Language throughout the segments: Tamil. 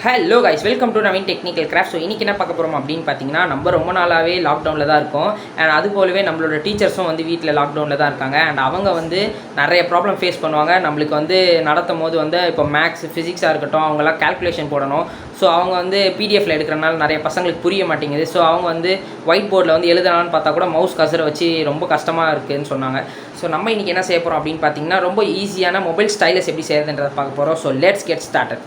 Hello guys, welcome to nawintechnicalcraft. So இன்றைக்கி என்ன பார்க்க போகிறோம் அப்படின்னு பார்த்தீங்கன்னா, நம்ம ரொம்ப நாளாகவே லாக்டவுனில் தான் இருக்கோம். அண்ட் அது போலவே நம்மளோட டீச்சர்ஸும் வந்து வீட்டில் லாக்டவுனில் தான் இருக்காங்க. அண்ட் அவங்க வந்து நிறைய ப்ராப்ளம் ஃபேஸ் பண்ணுவாங்க. நம்மளுக்கு வந்து நடத்தும் போது வந்து இப்போ மேக்ஸ், ஃபிசிக்ஸாக இருக்கட்டும், அவங்களாம் கால்குலேஷன் போடணும். ஸோ அவங்க வந்து பிடிஎஃப்ல எடுக்கிறனால நிறைய பசங்களுக்கு புரிய மாட்டேங்குது. ஸோ அவங்க வந்து ஒயிட் போர்டில் வந்து எழுதலான்னு பார்த்தா கூட மவுஸ் கசரை வச்சு ரொம்ப கஷ்டமாக இருக்குதுன்னு சொன்னாங்க. ஸோ நம்ம இன்றைக்கி என்ன செய்ய போகிறோம் அப்படின்னு பார்த்தீங்கன்னா, ரொம்ப ஈஸியான மொபைல் ஸ்டைலஸ் எப்படி செய்யறதுன்றதை பார்க்க போகிறோம். So let's get started.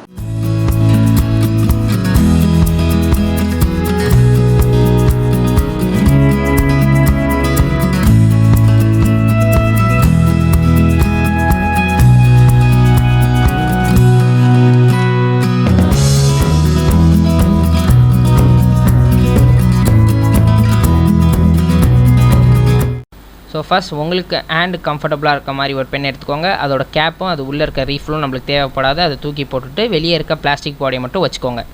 So first உங்களுக்கு ஹேண்டு கம்ஃபர்டபுளாக இருக்க மாதிரி ஒரு பென் எடுத்துக்கோங்க. அதோட கேப்பும் அது உள்ளே இருக்க ரீஃபிலும் நம்மளுக்கு தேவைப்படாது. அதை தூக்கி போட்டுட்டு வெளியே இருக்க பிளாஸ்டிக் பாடியை மட்டும் வச்சுக்கோங்க.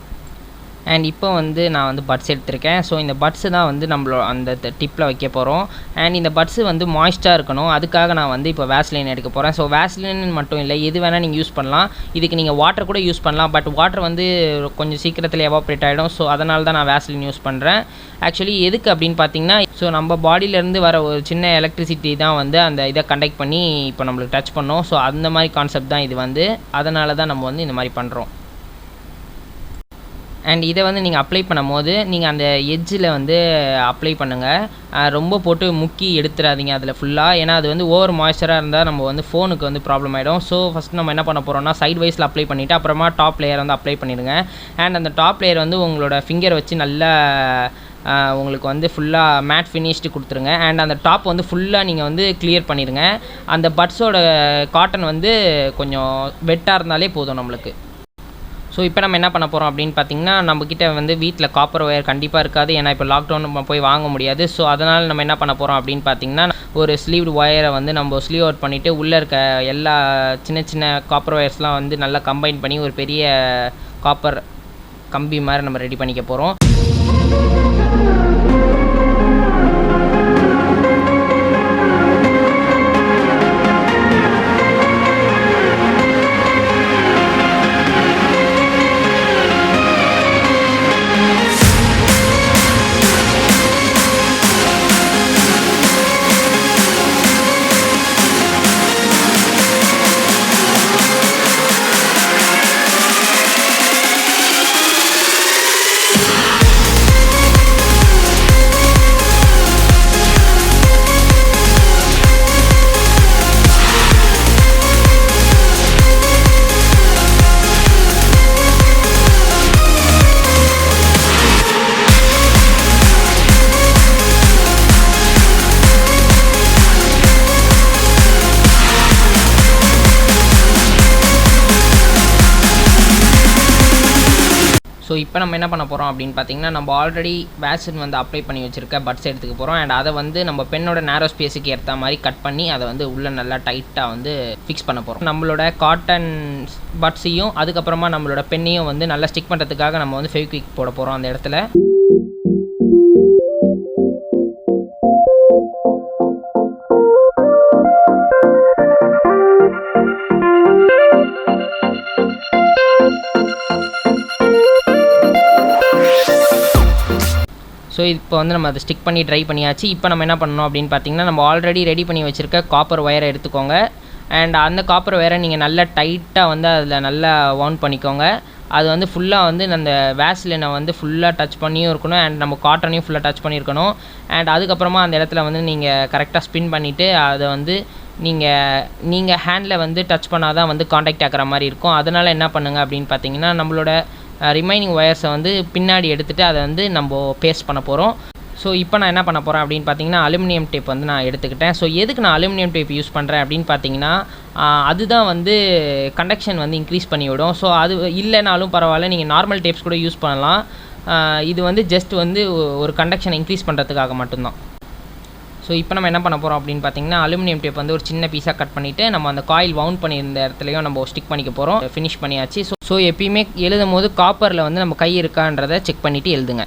அண்ட் இப்போ வந்து நான் வந்து பட்ஸ் எடுத்திருக்கேன். ஸோ இந்த பட்ஸு தான் வந்து நம்மளோட அந்த டிப்பில் வைக்க போகிறோம். அண்ட் இந்த பட்ஸு வந்து மாய்ஸ்டாக இருக்கணும். அதுக்காக நான் வந்து இப்போ வேஸ்லின் எடுக்க போகிறேன். ஸோ வேஸ்லின் மட்டும் இல்லை, எது வேணால் நீங்கள் யூஸ் பண்ணலாம். இதுக்கு நீங்கள் வாட்டர் கூட யூஸ் பண்ணலாம். பட் வாட்டர் வந்து கொஞ்சம் சீக்கிரத்தில் எவாப்ரேட் ஆகிடும். ஸோ அதனால தான் நான் வேஸ்லின் யூஸ் பண்ணுறேன். ஆக்சுவலி எதுக்கு அப்படின்னு பார்த்தீங்கன்னா, ஸோ நம்ம பாடியிலேருந்து வர ஒரு சின்ன எலக்ட்ரிசிட்டி தான் வந்து அந்த இதை கண்டக்ட் பண்ணி இப்போ நம்மளுக்கு டச் பண்ணோம். ஸோ அந்த மாதிரி கான்செப்ட் தான் இது வந்து. அதனால தான் நம்ம வந்து இந்த மாதிரி பண்ணுறோம். அண்ட் இதை வந்து நீங்கள் அப்ளை பண்ணும் போது நீங்கள் அந்த எட்ஜில் வந்து அப்ளை பண்ணுங்கள். ரொம்ப போட்டு முக்கி எடுத்துடாதீங்க அதில் ஃபுல்லாக. ஏன்னா அது வந்து ஓவர் மாய்ஸ்சராக இருந்தால் நம்ம வந்து ஃபோனுக்கு வந்து ப்ராப்ளம் ஆகிடும். ஸோ ஃபஸ்ட் நம்ம என்ன பண்ண போகிறோம்னா, சைட் வைஸில் அப்ளை பண்ணிவிட்டு அப்புறமா டாப் லேயர் வந்து அப்ளை பண்ணிடுங்க. அண்ட் அந்த டாப் லேயர் வந்து உங்களோட ஃபிங்கர் வச்சு நல்லா உங்களுக்கு வந்து ஃபுல்லாக மேட் ஃபினிஷ்டு கொடுத்துருங்க. அண்ட் அந்த டாப் வந்து ஃபுல்லாக நீங்கள் வந்து கிளியர் பண்ணிடுங்க. அந்த பட்ஸோட காட்டன் வந்து கொஞ்சம் வெட்டாக இருந்தாலே போதும் நம்மளுக்கு. ஸோ இப்போ நம்ம என்ன பண்ண போகிறோம் அப்படின்னு பார்த்தீங்கன்னா, நம்மக்கிட்ட வந்து வீட்டில் காப்பர் ஒயர் கண்டிப்பாக இருக்காது. ஏன்னா இப்போ லாக்டவுன் நம்ம போய் வாங்க முடியாது. ஸோ அதனால் நம்ம என்ன பண்ண போகிறோம் அப்படின்னு பார்த்தீங்கன்னா, ஒரு ஸ்லீவ்டு ஒயரை வந்து நம்ம ஸ்லீவ் அவுட் பண்ணிவிட்டு உள்ளே இருக்க எல்லா சின்ன சின்ன காப்பர் ஒயர்ஸ்லாம் வந்து நல்லா கம்பைன் பண்ணி ஒரு பெரிய காப்பர் கம்பி மாதிரி நம்ம ரெடி பண்ணிக்க போகிறோம். ஸோ இப்போ நம்ம என்ன பண்ண போகிறோம் அப்படின்னு பார்த்தீங்கன்னா, நம்ம ஆல்ரெடி வேக்சின் வந்து அப்ளை பண்ணி வச்சுருக்க பட்ஸ் எடுத்துக்க போகிறோம். அண்ட் அதை வந்து நம்ம பெண்ணோட நேரோ ஸ்பேஸுக்கு ஏற்ற மாதிரி கட் பண்ணி அதை வந்து உள்ளே நல்லா டைட்டாக வந்து ஃபிக்ஸ் பண்ண போகிறோம். நம்மளோட காட்டன் பட்ஸையும் அதுக்கப்புறமா நம்மளோட பெண்ணையும் வந்து நல்லா ஸ்டிக் பண்ணுறதுக்காக நம்ம வந்து ஃபெவிக்விக் போட போகிறோம் அந்த இடத்துல. ஸோ இப்போ வந்து நம்ம அதை ஸ்டிக் பண்ணி ட்ரை பண்ணியாச்சு. இப்போ நம்ம என்ன பண்ணணும் அப்படின்னு பார்த்தீங்கன்னா, நம்ம ஆல்ரெடி ரெடி பண்ணி வச்சுருக்க காப்பர் ஒயரை எடுத்துக்கோங்க. அண்ட் அந்த காப்பர் ஒயரை நீங்கள் நல்லா டைட்டாக வந்து அதில் நல்லா வவுண்ட் பண்ணிக்கோங்க. அது வந்து ஃபுல்லாக வந்து அந்த வேஸ்லினை வந்து ஃபுல்லாக டச் பண்ணியும் இருக்கணும். அண்ட் நம்ம காட்டனையும் ஃபுல்லாக டச் பண்ணியிருக்கணும். அண்ட் அதுக்கப்புறமா அந்த இடத்துல வந்து நீங்கள் கரெக்டாக ஸ்பின் பண்ணிவிட்டு அதை வந்து நீங்கள் ஹேண்டில் வந்து டச் பண்ணால் தான் வந்து காண்டாக்ட் ஆகிற மாதிரி இருக்கும். அதனால் என்ன பண்ணுங்கள் அப்படின்னு பார்த்தீங்கன்னா, நம்மளோட ரிமைனிங் ஒயர்ஸை வந்து பின்னாடி எடுத்துகிட்டு அதை வந்து நம்ம பேஸ்ட் பண்ண போகிறோம். ஸோ இப்போ நான் என்ன பண்ண போகிறேன் அப்படின்னு பார்த்தீங்கன்னா, அலுமினியம் டேப் வந்து நான் எடுத்துக்கிட்டேன். ஸோ எதுக்கு நான் அலுமினியம் டேப் யூஸ் பண்ணுறேன் அப்படின்னு பார்த்தீங்கன்னா, அதுதான் வந்து கண்டக்ஷன் வந்து இன்க்ரீஸ் பண்ணிவிடும். ஸோ அது இல்லைனாலும் பரவாயில்ல, நீங்கள் நார்மல் டேப்ஸ் கூட யூஸ் பண்ணலாம். இது வந்து ஜஸ்ட் வந்து ஒரு கண்டக்ஷனை இன்க்ரீஸ் பண்ணுறதுக்காக மட்டும்தான். ஸோ இப்போ நம்ம என்ன பண்ண போகிறோம் அப்படின்னு பார்த்தீங்கன்னா, அலுமினியம் டேப் வந்து ஒரு சின்ன பீஸாக கட் பண்ணிவிட்டு நம்ம அந்த காயில் வவுண்ட் பண்ணியிருந்த இடத்துலையும் நம்ம ஸ்டிக் பண்ணிக்க போகிறோம். ஃபினிஷ் பண்ணியாச்சு. ஸோ எப்பயுமே எழுதும் போது காப்பரில் வந்து நம்ம கை இருக்கான்றதை செக் பண்ணிவிட்டு எழுதுங்க.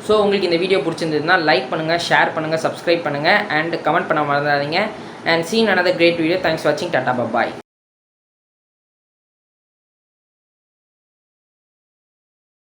ஸோ உங்களுக்கு இந்த வீடியோ பிடிச்சிருந்ததுன்னா லைக் பண்ணுங்கள், ஷேர் பண்ணுங்கள், சப்ஸ்கிரைப் பண்ணுங்கள் அண்ட் கமெண்ட் பண்ண மறந்துடாதீங்க. And see you in another great video. Thanks for watching. Tata, bye bye.